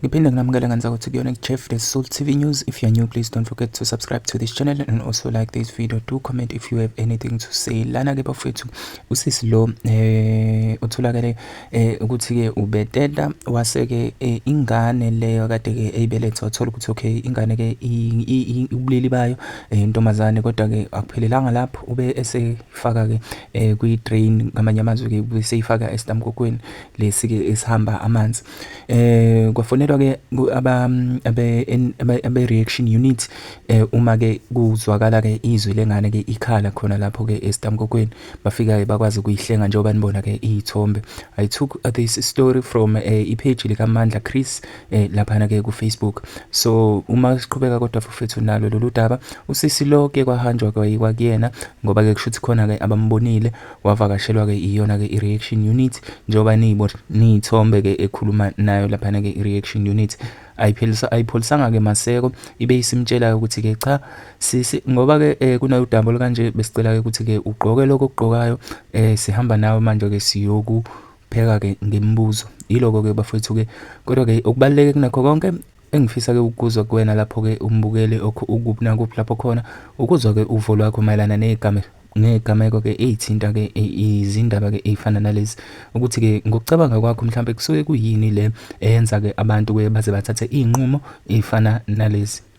Ngiphinde nginamukela ngani ukuthi kuyona Jeff the Soul TV News. If you're new, please don't forget to subscribe to this channel and also like this video. Do comment if you have anything to say. Lana ke bafethu usisi lo utholakale ukuthi ke ubeteta waseke ingane leyo kade ke eyibeletha wathola ukuthi okay ingane ke ubulili bayo intombazane kodwa ke akuphelelanga lapho ube esefaka ke kwi drain ngamanye amazwi ke ubeseyifaka esitamkokweni lesi ke esihamba amanzi kwafonelwa ke abe reaction unit uma ke kuzwakala ke izwi lengane ke ikhala khona lapho ke esitamkokweni bafika ke bakwazi ukuyihlenga njengoba nibona ke izithombe. I took this story from ipage likaMandla Chris lapha ke ku Facebook. So uma siqhubeka kodwa fethu nalo lolu daba usisi lo ke kwahanjwa kwakuyena ngoba ke kushuthi khona ke abambonile wavakashelwa ke iyona ke i-reaction unit njengoba niyithombe ke ekhuluma nayo lapha ke i-reaction unit ayipholisanga ke Maseko ibe isimtshela ukuthi ke cha sisi ngoba ke kunayo udambo kanje besicela ke ukuthi ke ugqoke lokho okugqokayo sihamba nawe manje ke siyoku pheka ke ngemibuzo iloko ke bafethu ke kodwa ke okubaleke kunakho konke engifisa ke ukuzwa kuwena lapho ke umbukele ukuphi nakuphi lapho khona ukuzwa ke uvo lwakho mayelana negameko ke ezithinta ke izindaba ke ezifana nalezi ukuthi ke ngokucabanga kwakho mhlambe kusuke kuyini le eyenza ke abantu ke baze bathathe izinqumo ezifana nalezi.